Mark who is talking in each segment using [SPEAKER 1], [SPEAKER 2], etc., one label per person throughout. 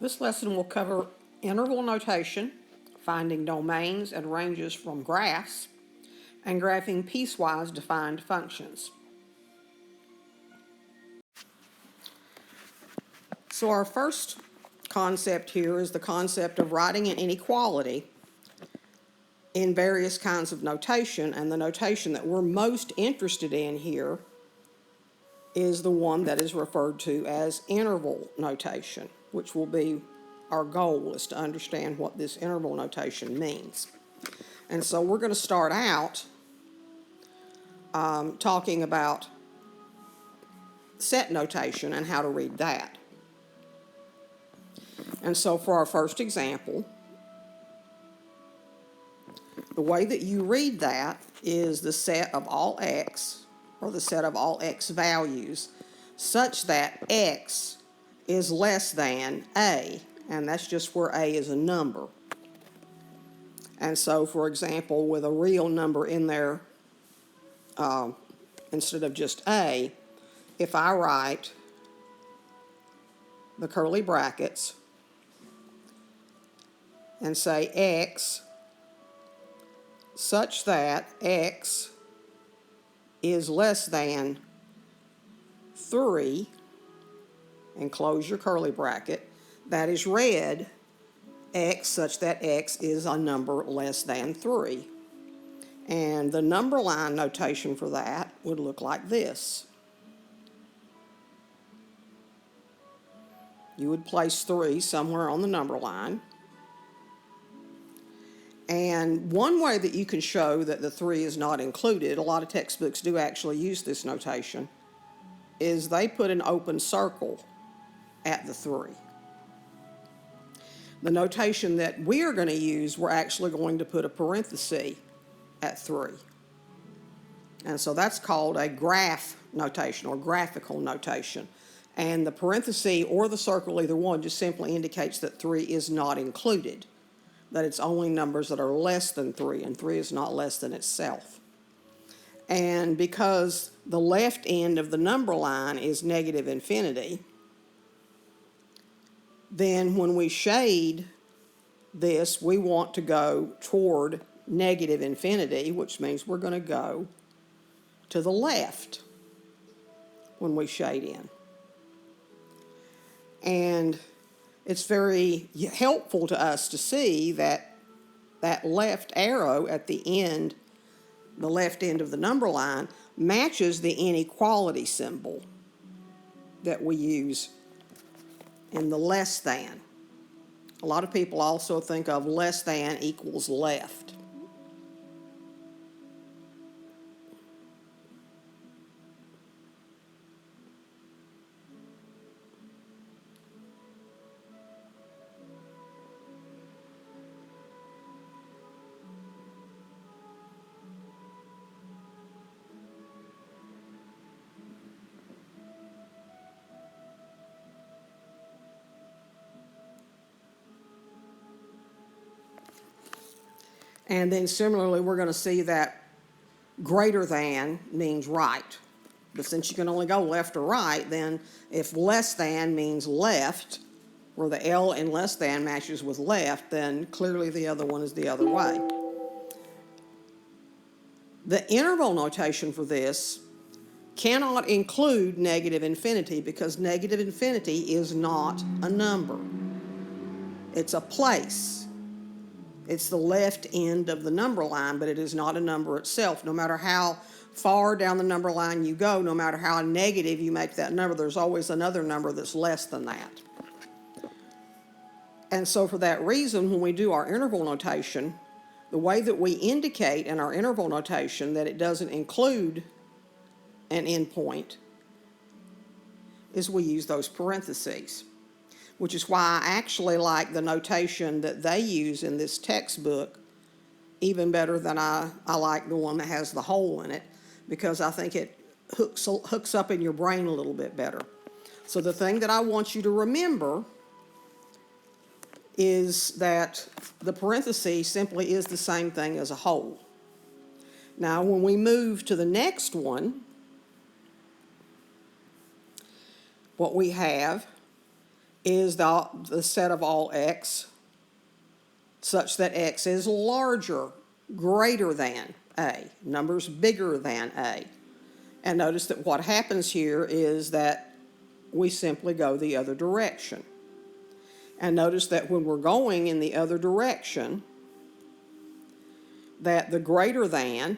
[SPEAKER 1] This lesson will cover interval notation, finding domains and ranges from graphs, and graphing piecewise defined functions. So our first concept here is the concept of writing an inequality in various kinds of notation, and the notation that we're most interested in here is the one that is referred to as interval notation, which will be our goal, is to understand what this interval notation means. And so we're going to start out talking about set notation and how to read that. And so for our first example, the way that you read that is the set of all x, or the set of all x values, such that x is less than a, and that's just where a is a number. And so, for example, with a real number in there, instead of just a, if I write the curly brackets and say x such that x is less than 3, and close your curly bracket, that is read x such that x is a number less than 3. And the number line notation for that would look like this. You would place 3 somewhere on the number line. And one way that you can show that the 3 is not included, a lot of textbooks do actually use this notation, is they put an open circle at the 3. The notation that we are going to use, we're actually going to put a parenthesis at 3. And so that's called a graph notation or graphical notation. And the parenthesis or the circle, either one, just simply indicates that 3 is not included, that it's only numbers that are less than 3, and 3 is not less than itself. And because the left end of the number line is negative infinity, then when we shade this, we want to go toward negative infinity, which means we're going to go to the left when we shade in. And it's very helpful to us to see that that left arrow at the end, the left end of the number line, matches the inequality symbol that we use in the less than. A lot of people also think of less than equals left. And then similarly, we're going to see that greater than means right. But since you can only go left or right, then if less than means left, where the L in less than matches with left, then clearly the other one is the other way. The interval notation for this cannot include negative infinity because negative infinity is not a number. It's a place. It's the left end of the number line, but it is not a number itself. No matter how far down the number line you go, no matter how negative you make that number, there's always another number that's less than that. And so for that reason, when we do our interval notation, the way that we indicate in our interval notation that it doesn't include an endpoint is we use those parentheses, which is why I actually like the notation that they use in this textbook even better than I like the one that has the hole in it, because I think it hooks up in your brain a little bit better. So the thing that I want you to remember is that the parenthesis simply is the same thing as a hole. Now, when we move to the next one, what we have is the set of all x such that x is larger, greater than a, numbers bigger than a. And notice that what happens here is that we simply go the other direction. And notice that when we're going in the other direction, that the greater than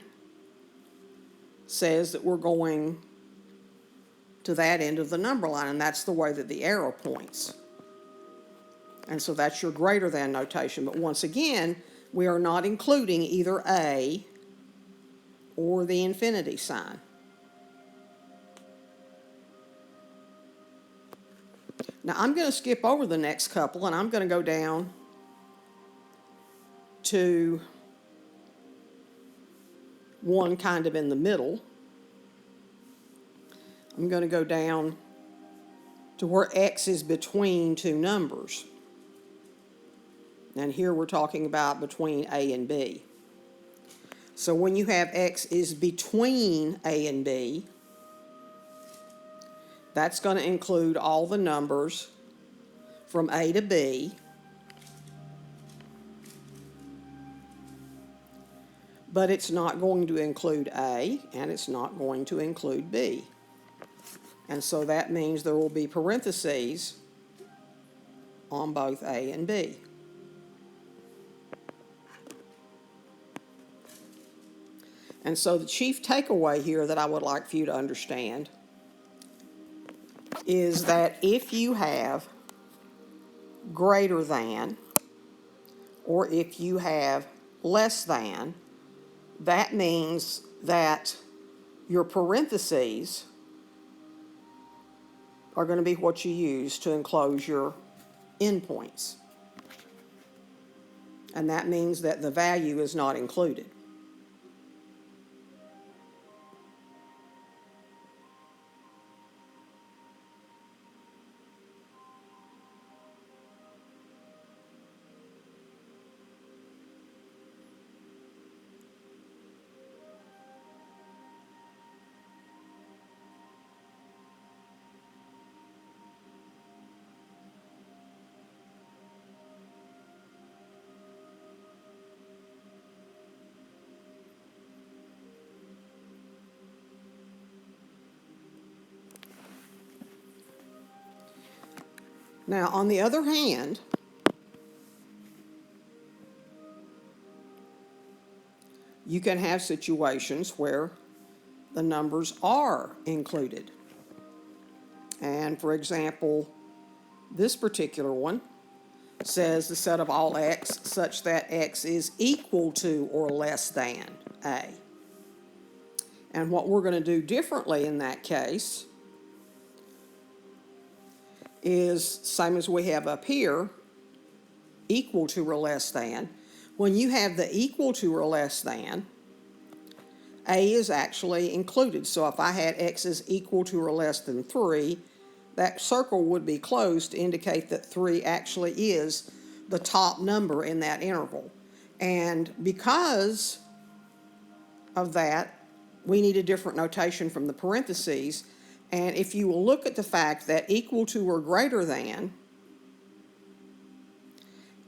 [SPEAKER 1] says that we're going to that end of the number line, and that's the way that the arrow points. And so that's your greater than notation. But once again, we are not including either a or the infinity sign. Now I'm going to skip over the next couple, and I'm going to go down to one kind of in the middle. I'm going to go down to where x is between two numbers. And here we're talking about between a and b. So when you have x is between a and b, that's going to include all the numbers from a to b, but it's not going to include a, and it's not going to include b. And so that means there will be parentheses on both a and b. And so the chief takeaway here that I would like for you to understand is that if you have greater than, or if you have less than, that means that your parentheses are going to be what you use to enclose your endpoints. And that means that the value is not included. Now, on the other hand, you can have situations where the numbers are included. And for example, this particular one says the set of all x such that x is equal to or less than a. And what we're going to do differently in that case is same as we have up here, equal to or less than. When you have the equal to or less than, a is actually included. So if I had x is equal to or less than 3, that circle would be closed to indicate that 3 actually is the top number in that interval. And because of that, we need a different notation from the parentheses. And if you will look at the fact that equal to or greater than,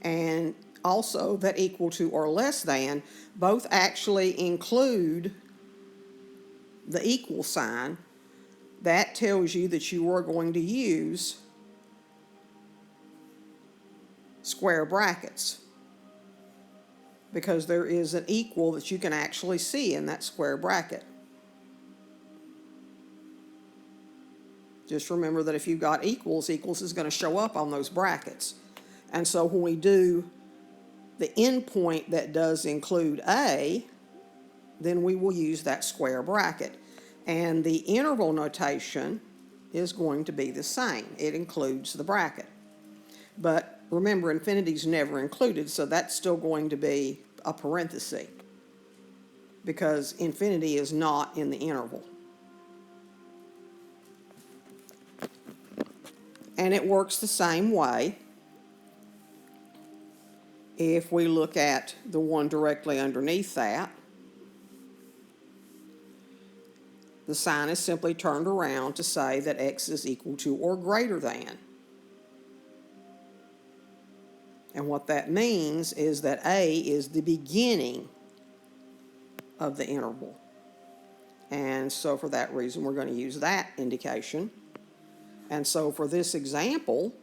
[SPEAKER 1] and also that equal to or less than, both actually include the equal sign, that tells you that you are going to use square brackets, because there is an equal that you can actually see in that square bracket. Just remember that if you've got equals, equals is going to show up on those brackets. And so when we do the endpoint that does include a, then we will use that square bracket. And the interval notation is going to be the same. It includes the bracket. But remember, infinity is never included, so that's still going to be a parenthesis, because infinity is not in the interval. And it works the same way if we look at the one directly underneath that. The sign is simply turned around to say that x is equal to or greater than. And what that means is that A is the beginning of the interval. And so for that reason, we're going to use that indication. And so for this example,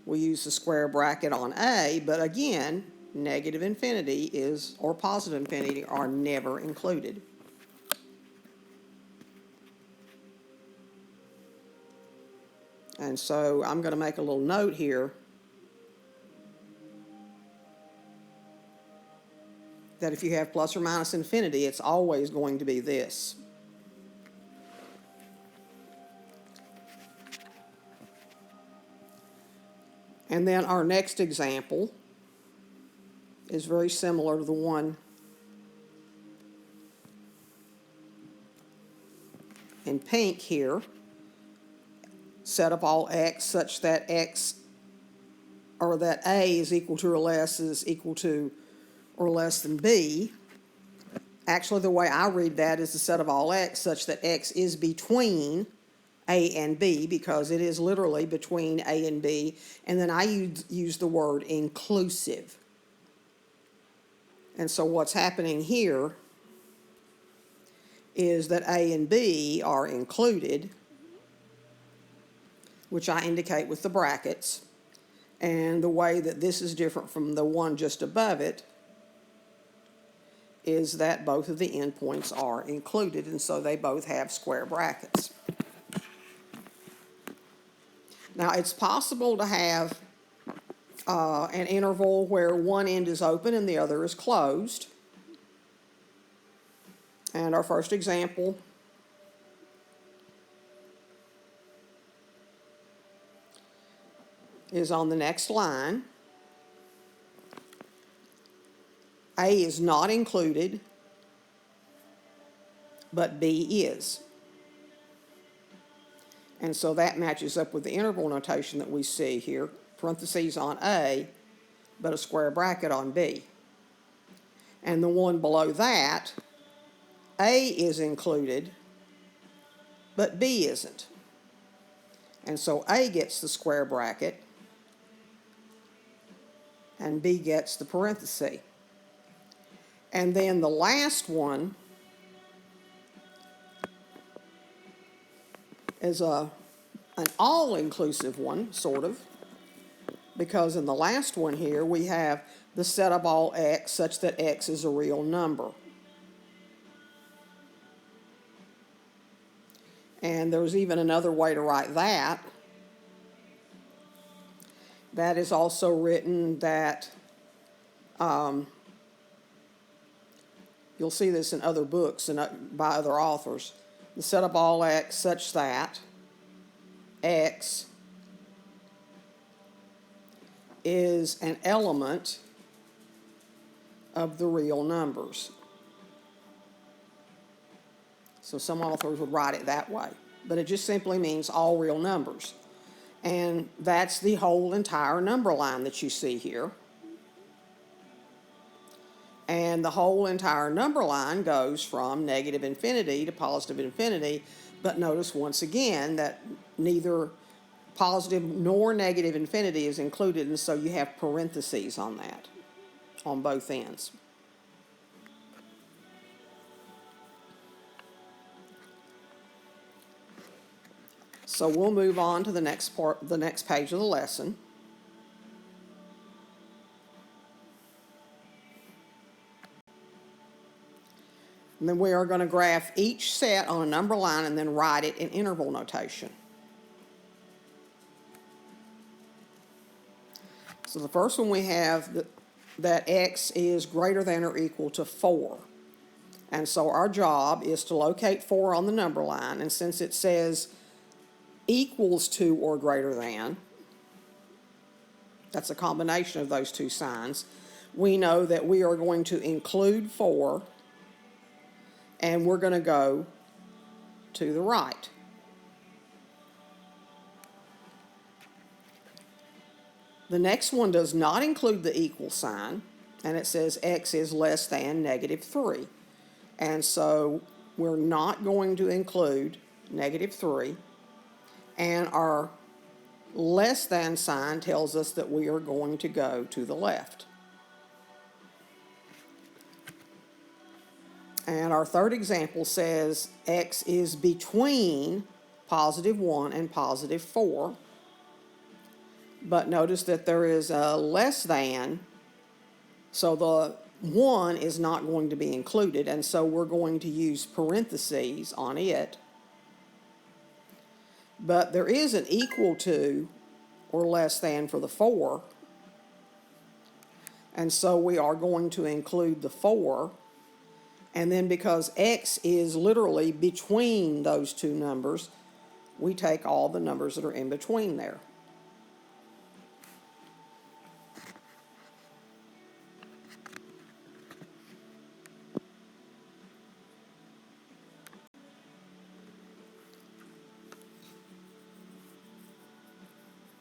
[SPEAKER 1] we use the square bracket on A, but again, negative infinity or positive infinity are never included. And so I'm going to make a little note here that if you have plus or minus infinity, it's always going to be this. And then our next example is very similar to the one in pink here. Set up all x such that x, or that A is equal to or less than B. Actually, the way I read that is the set of all x such that x is between A and B, because it is literally between A and B. And then I use the word inclusive. And so what's happening here is that A and B are included, which I indicate with the brackets. And the way that this is different from the one just above it is that both of the endpoints are included, and so they both have square brackets. Now, it's possible to have an interval where one end is open and the other is closed. And our first example is on the next line. A is not included, but B is. And so that matches up with the interval notation that we see here, parentheses on A, but a square bracket on B. And the one below that, A is included, but B isn't. And so A gets the square bracket, and B gets the parenthesis. And then the last one is an all-inclusive one, sort of, because in the last one here we have the set of all x such that x is a real number. And there's even another way to write that. That is also written that, you'll see this in other books and by other authors, the set of all x such that x is an element of the real numbers. So some authors would write it that way, but it just simply means all real numbers. And that's the whole entire number line that you see here. And the whole entire number line goes from negative infinity to positive infinity, but notice once again that neither positive nor negative infinity is included, and so you have parentheses on that, on both ends. So we'll move on to the next part, the next page of the lesson. And then we are going to graph each set on a number line and then write it in interval notation. So the first one we have that x is greater than or equal to 4. And so our job is to locate 4 on the number line, and since it says equals to or greater than, that's a combination of those two signs, we know that we are going to include 4, and we're going to go to the right. The next one does not include the equal sign, and it says x is less than negative 3. And so we're not going to include negative 3. And our less than sign tells us that we are going to go to the left. And our third example says x is between +1 and +4. But notice that there is a less than, so the 1 is not going to be included, and so we're going to use parentheses on it. But there is an equal to or less than for the 4, and so we are going to include the 4. And then because x is literally between those two numbers, we take all the numbers that are in between there.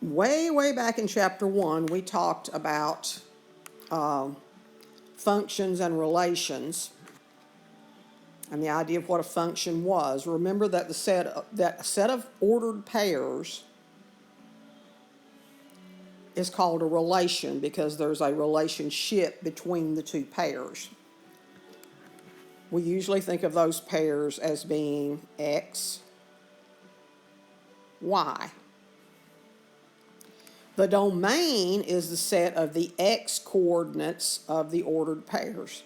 [SPEAKER 1] Way back in chapter 1, we talked about functions and relations, and the idea of what a function was. Remember that that set of ordered pairs is called a relation because there's a relationship between the two pairs. We usually think of those pairs as being x, y. The domain is the set of the x coordinates of the ordered pairs.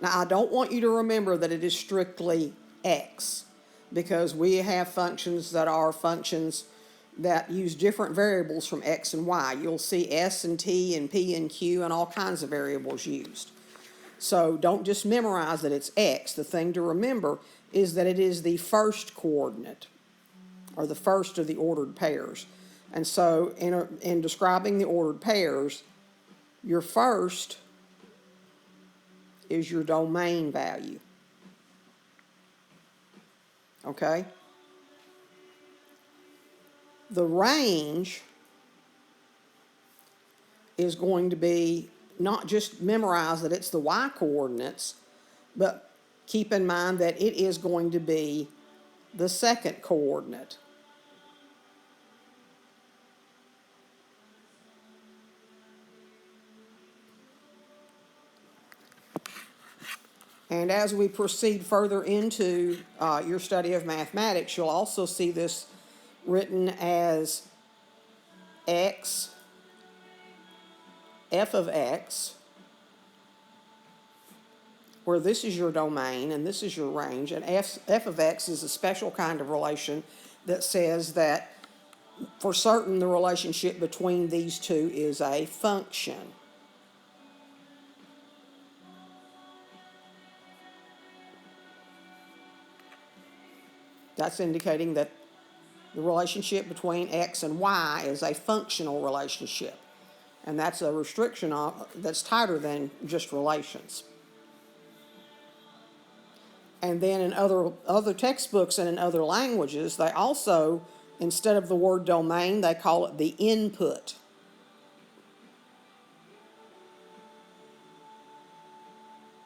[SPEAKER 1] Now, I don't want you to remember that it is strictly x, because we have functions that are functions that use different variables from x and y. You'll see s and t and p and q and all kinds of variables used. So don't just memorize that it's x. The thing to remember is that it is the first coordinate, or the first of the ordered pairs. And so in describing the ordered pairs, your first is your domain value. Okay? The range is going to be not just memorize that it's the y coordinates, but keep in mind that it is going to be the second coordinate. And as we proceed further into your study of mathematics, you'll also see this written as x, f of x, where this is your domain and this is your range. And f of x is a special kind of relation that says that for certain the relationship between these two is a function. That's indicating that the relationship between x and y is a functional relationship. And that's a restriction that's tighter than just relations. And then in other textbooks and in other languages, they also, instead of the word domain, they call it the input.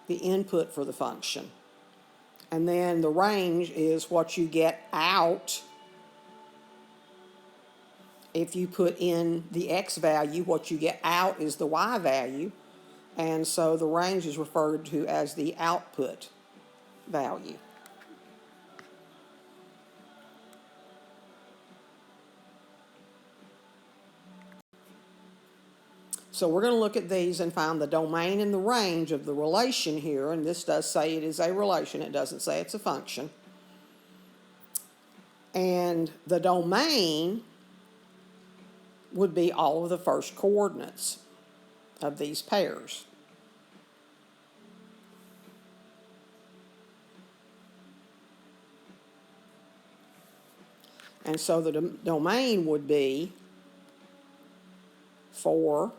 [SPEAKER 1] The input for the function. And then the range is what you get out if you put in the x value. What you get out is the y value. And so the range is referred to as the output value. So we're going to look at these and find the domain and the range of the relation here. And this does say it is a relation. It doesn't say it's a function. And the domain would be all of the first coordinates of these pairs. And so the domain would be 4,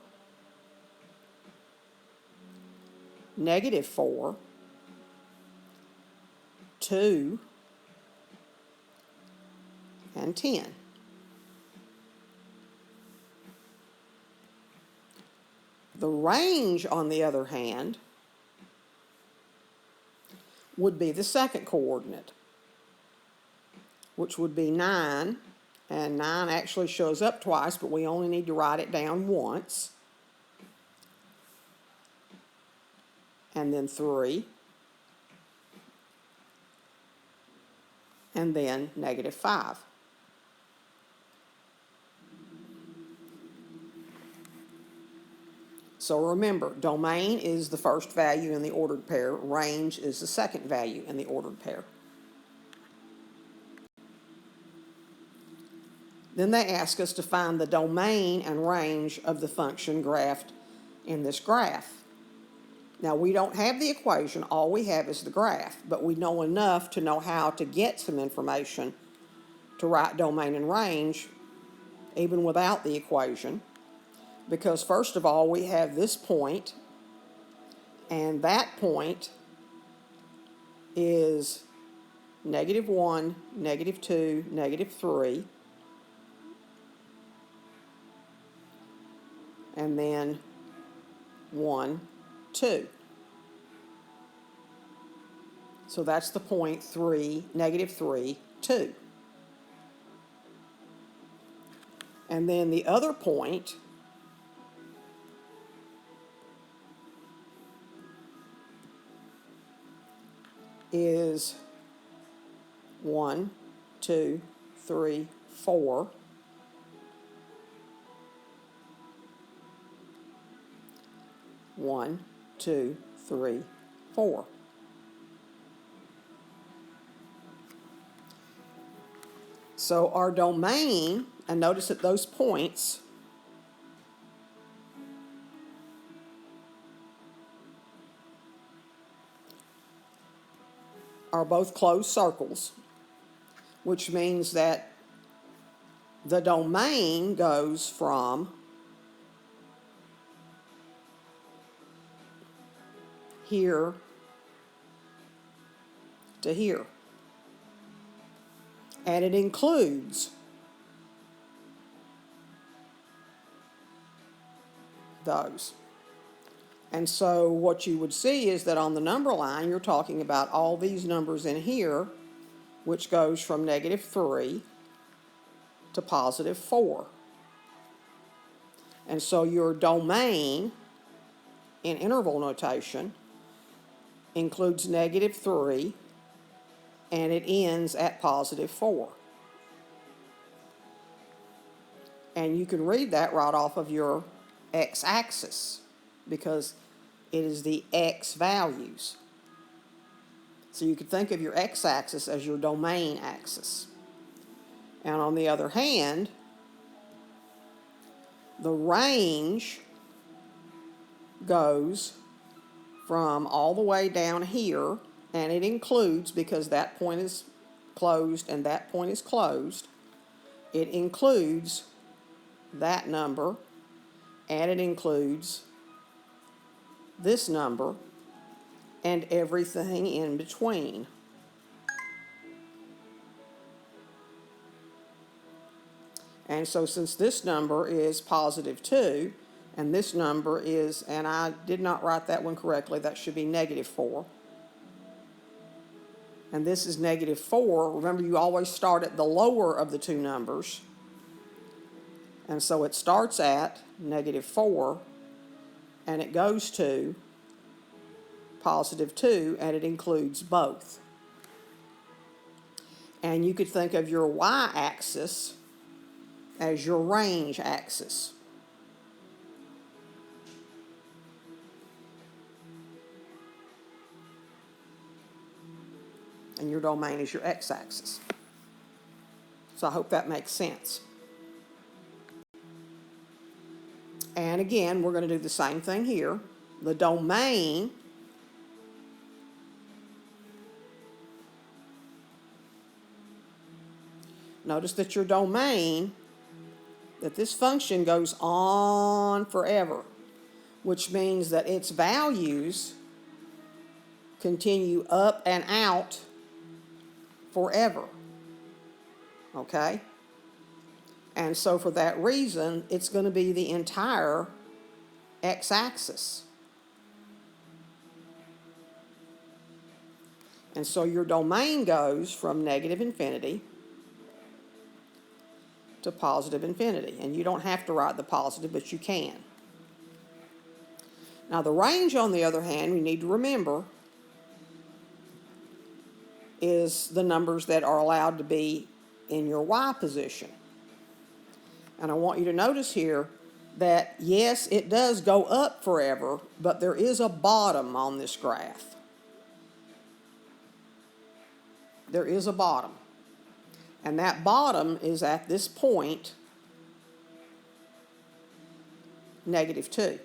[SPEAKER 1] -4, 2, and 10. The range, on the other hand, would be the second coordinate, which would be 9, And 9 actually shows up twice, but we only need to write it down once. And then 3. And then -5. So remember, domain is the first value in the ordered pair. Range is the second value in the ordered pair. Then they ask us to find the domain and range of the function graphed in this graph. Now, we don't have the equation. All we have is the graph, but we know enough to know how to get some information to write domain and range even without the equation. Because first of all, we have this point, and that point is -1, -2, -3, and then 1, 2. So that's the point 3, -3, 2. And then the other point is 1, 2, 3, 4. One, 2, 3, 4. So our domain, and notice that those points are both closed circles, which means that the domain goes from here to here. And it includes those. And so what you would see is that on the number line, you're talking about all these numbers in here, which goes from -3 to +4. And so your domain in interval notation includes -3, and it ends at +4. And you can read that right off of your x-axis because it is the x values. So you could think of your x-axis as your domain axis. And on the other hand, the range goes from all the way down here, and it includes, because that point is closed and that point is closed, it includes that number, and it includes this number and everything in between. And so since this number is +2, and this number is, and I did not write that one correctly, that should be -4. And this is -4. Remember, you always start at the lower of the two numbers. And so it starts at -4, and it goes to +2, and it includes both. And you could think of your y-axis as your range axis. And your domain is your x-axis. So I hope that makes sense. And again, we're going to do the same thing here. The domain notice that your domain, that this function goes on forever, which means that its values continue up and out forever. Okay? And so for that reason, it's going to be the entire x-axis. And so your domain goes from -infinity to positive infinity. And you don't have to write the positive, but you can. Now the range, on the other hand, we need to remember is the numbers that are allowed to be in your y position. And I want you to notice here that, yes, it does go up forever, but there is a bottom on this graph. There is a bottom. And that bottom is at this point, -2.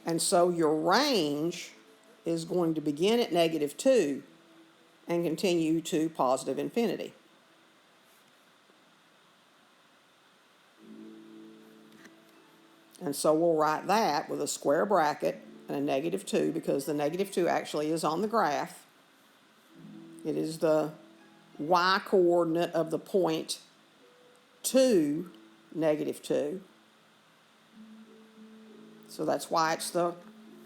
[SPEAKER 1] And so your range is going to begin at -2 and continue to positive infinity. And so we'll write that with a square bracket and a -2 because the -2 actually is on the graph. It is the y coordinate of the point 2, -2. So that's why it's the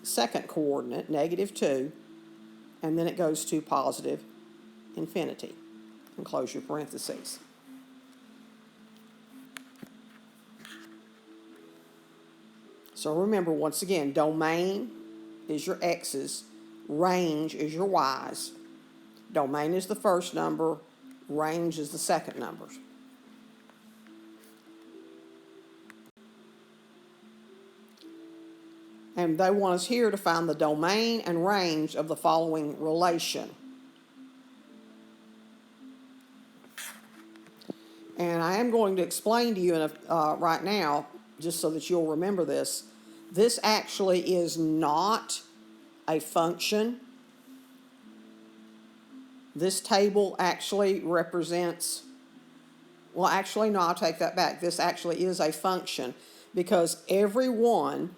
[SPEAKER 1] second coordinate, -2, and then it goes to positive infinity. And close your parentheses. So remember, once again, domain is your x's, range is your y's. Domain is the first number, range is the second number. And they want us here to find the domain and range of the following relation. And I am going to explain to you right now, just so that you'll remember this. This actually is not a function. This table actually represents, well, actually, no, I'll take that back. This actually is a function because every one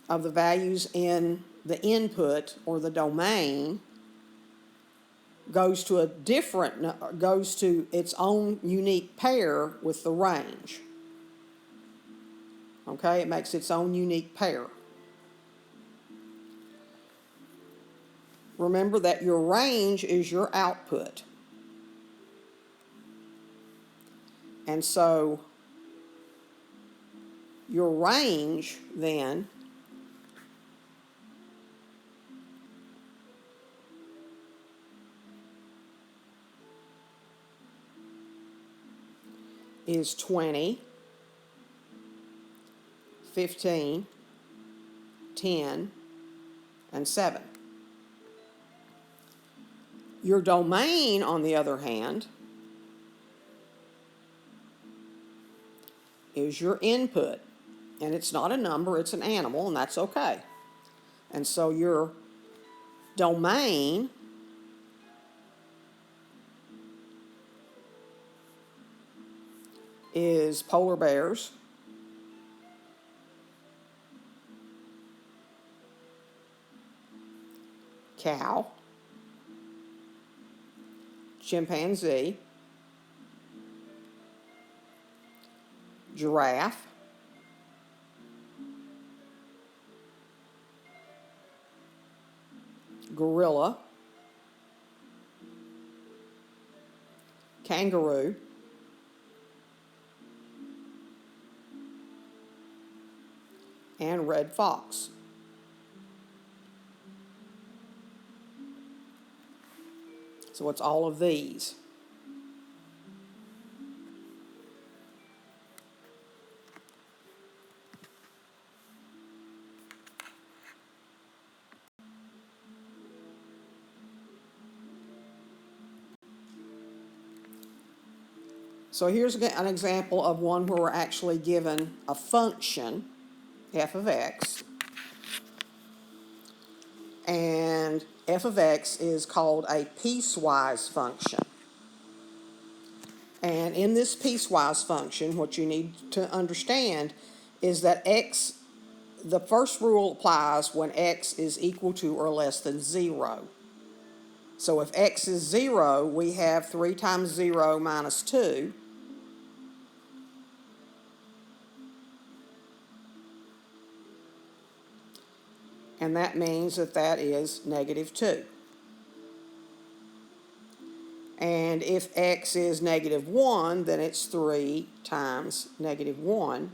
[SPEAKER 1] of the values in the input or the domain goes to its own unique pair with the range. Okay, it makes its own unique pair. Remember that your range is your output. And so your range then is 20, 15, 10, and 7. Your domain, on the other hand, is your input. And it's not a number, it's an animal, and that's okay. And so your domain is polar bears, cow, chimpanzee, giraffe, gorilla, kangaroo, and red fox. So it's all of these. So here's an example of one where we're actually given a function, f of x, and f of x is called a piecewise function. And in this piecewise function, what you need to understand is that x, the first rule applies when x is equal to or less than 0. So if x is 0, we have 3 times 0 minus 2. And that means that that is -2. And if x is -1, then it's 3 times -1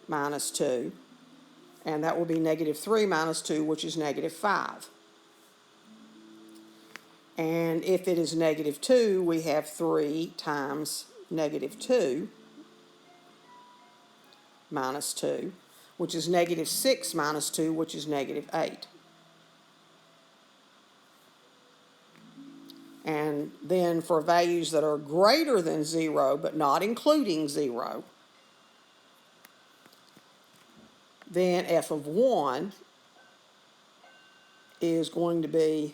[SPEAKER 1] minus 2. And that will be -3 minus 2, which is -5. And if it is -2, we have 3 times -2 minus 2, which is -6 minus 2, which is -8. And then for values that are greater than 0, but not including 0, then f of 1 is going to be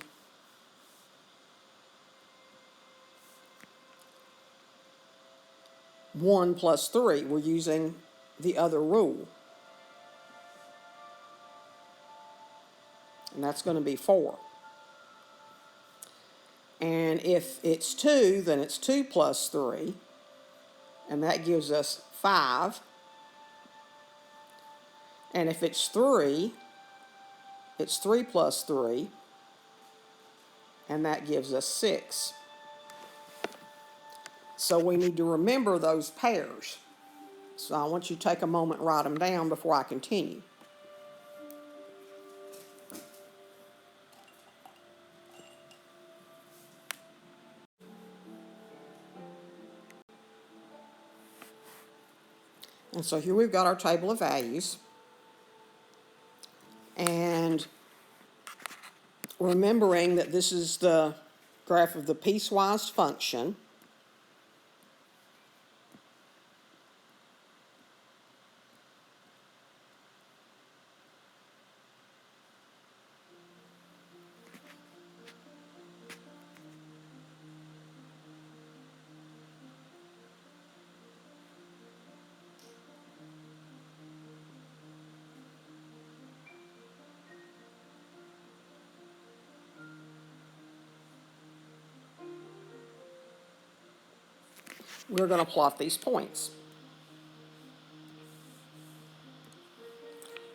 [SPEAKER 1] one plus 3. We're using the other rule. And that's going to be 4. And if it's 2, then it's 2 plus 3. And that gives us 5. And if it's 3, it's 3 plus 3. And that gives us 6. So we need to remember those pairs. So I want you to take a moment and write them down before I continue. And so here we've got our table of values. And remembering that this is the graph of the piecewise function. We're going to plot these points.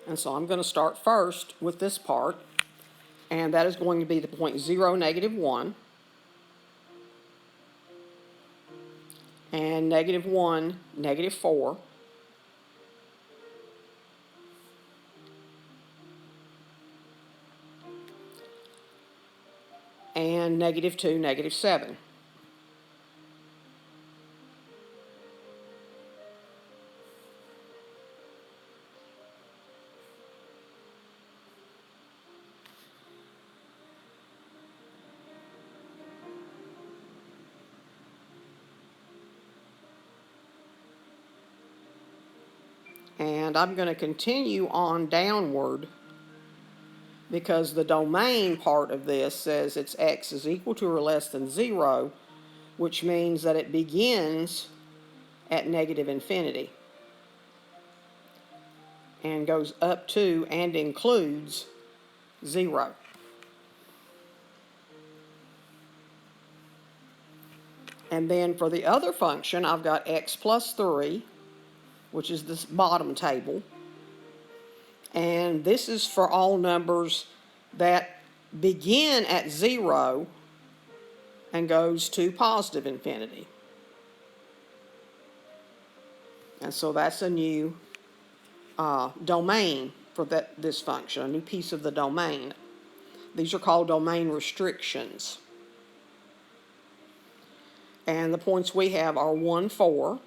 [SPEAKER 1] And so I'm going to start first with this part, and that is going to be the point 0, -1, and -1, -4, and -2, -7. And I'm going to continue on downward because the domain part of this says its x is equal to or less than 0, which means that it begins at -infinity and goes up to and includes 0. And then for the other function, I've got x plus 3, which is this bottom table. And this is for all numbers that begin at 0 and goes to positive infinity. And so that's a new domain for this function, a new piece of the domain. These are called domain restrictions. And the points we have are 1, 4,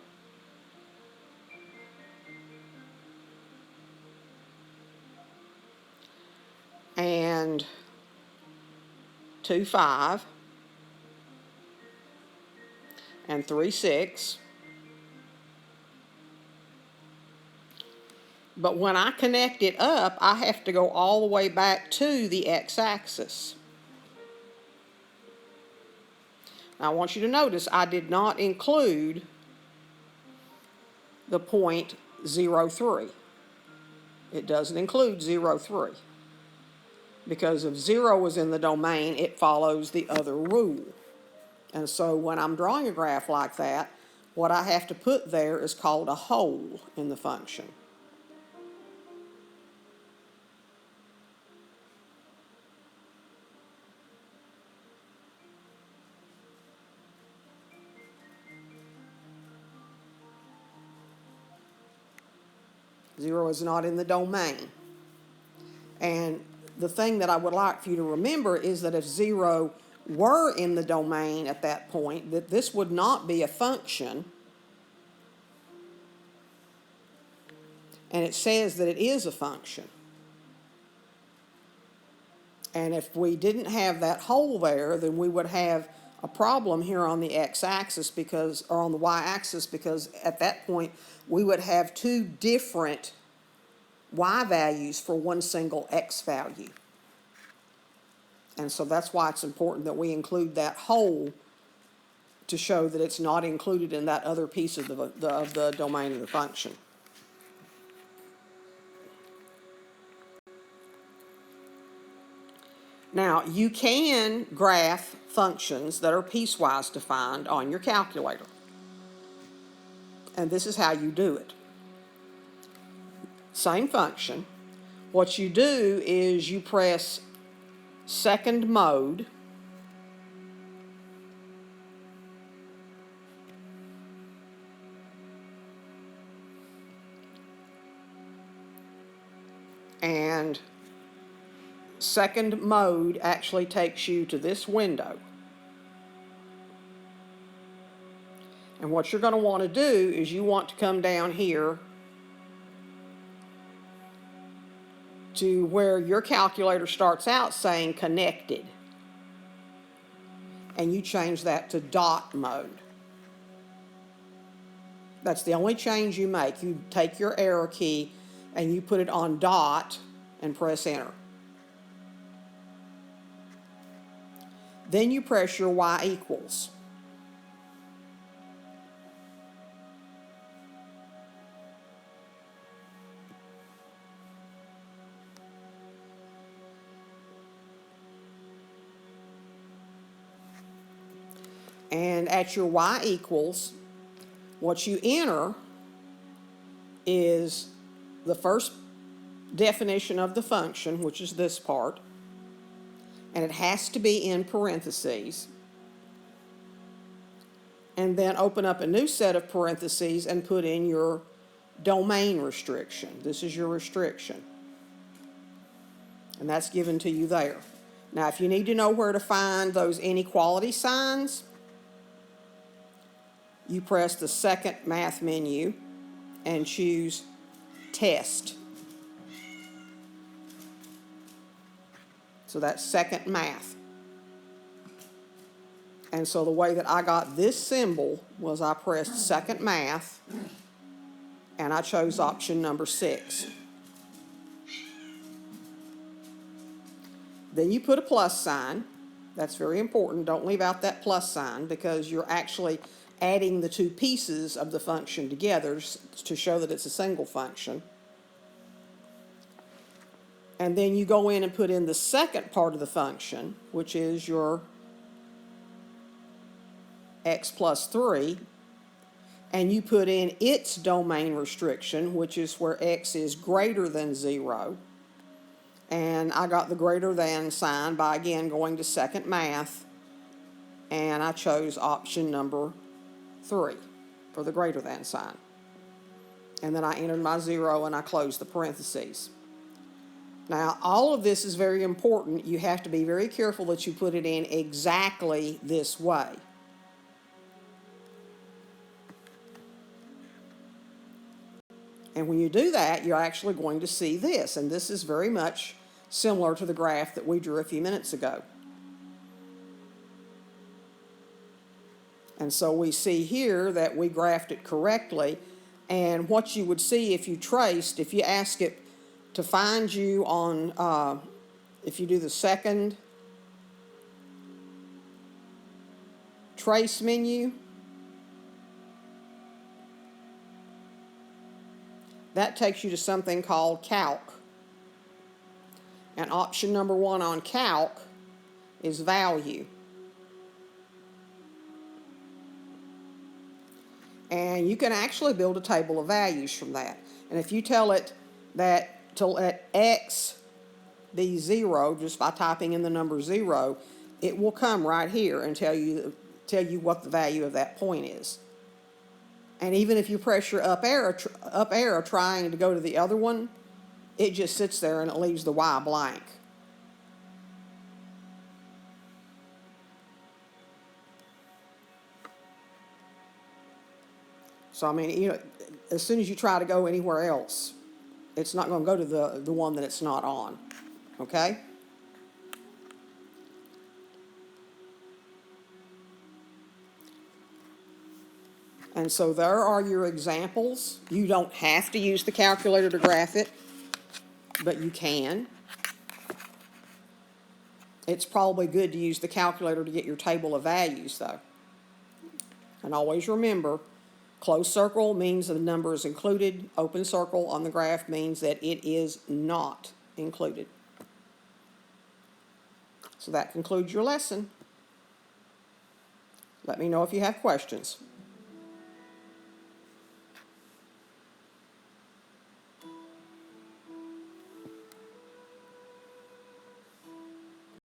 [SPEAKER 1] and 2, 5, and 3, 6. But when I connect it up, I have to go all the way back to the x-axis. Now, I want you to notice I did not include the point 0, 3. It doesn't include 0, 3. Because if 0 is in the domain, it follows the other rule. And so when I'm drawing a graph like that, what I have to put there is called a hole in the function. 0 is not in the domain. And the thing that I would like for you to remember is that if 0 were in the domain at that point, that this would not be a function. And it says that it is a function. And if we didn't have that hole there, then we would have a problem here on the x-axis or on the y-axis, because at that point we would have two different y values for one single x value. And so that's why it's important that we include that hole to show that it's not included in that other piece of the domain of the function. Now, you can graph functions that are piecewise defined on your calculator. And this is how you do it. Same function. What you do is you press second mode, and second mode actually takes you to this window. And what you're going to want to do is you want to come down here to where your calculator starts out saying connected. And you change that to dot mode. That's the only change you make. You take your arrow key and you put it on dot and press enter. Then you press your y equals. And at your y equals, what you enter is the first definition of the function, which is this part, and it has to be in parentheses. And then open up a new set of parentheses and put in your domain restriction. This is your restriction. And that's given to you there. Now, if you need to know where to find those inequality signs, you press the second math menu and choose test. So that's second math. And so the way that I got this symbol was I pressed second math and I chose option number 6. Then you put a plus sign. That's very important. Don't leave out that plus sign, because you're actually adding the two pieces of the function together to show that it's a single function. And then you go in and put in the second part of the function, which is your x plus 3, and you put in its domain restriction, which is where x is greater than 0. And I got the greater than sign by, again, going to second math, and I chose option number 3 for the greater than sign. And then I entered my 0 and I closed the parentheses. Now, all of this is very important. You have to be very careful that you put it in exactly this way. And when you do that, you're actually going to see this. And this is very much similar to the graph that we drew a few minutes ago. And so we see here that we graphed it correctly. And what you would see if you traced, if you ask it to find you on, if you do the second trace menu, that takes you to something called calc. And option number 1 on calc is value. And you can actually build a table of values from that. And if you tell it that to let x be 0, just by typing in the number 0, it will come right here and tell you what the value of that point is. And even if you press your up arrow trying to go to the other one, it just sits there and it leaves the Y blank. So, I mean, you know, as soon as you try to go anywhere else, it's not going to go to the one that it's not on. Okay? And so there are your examples. You don't have to use the calculator to graph it, but you can. It's probably good to use the calculator to get your table of values, though. And always remember, closed circle means the number is included. Open circle on the graph means that it is not included. So that concludes your lesson. Let me know if you have questions.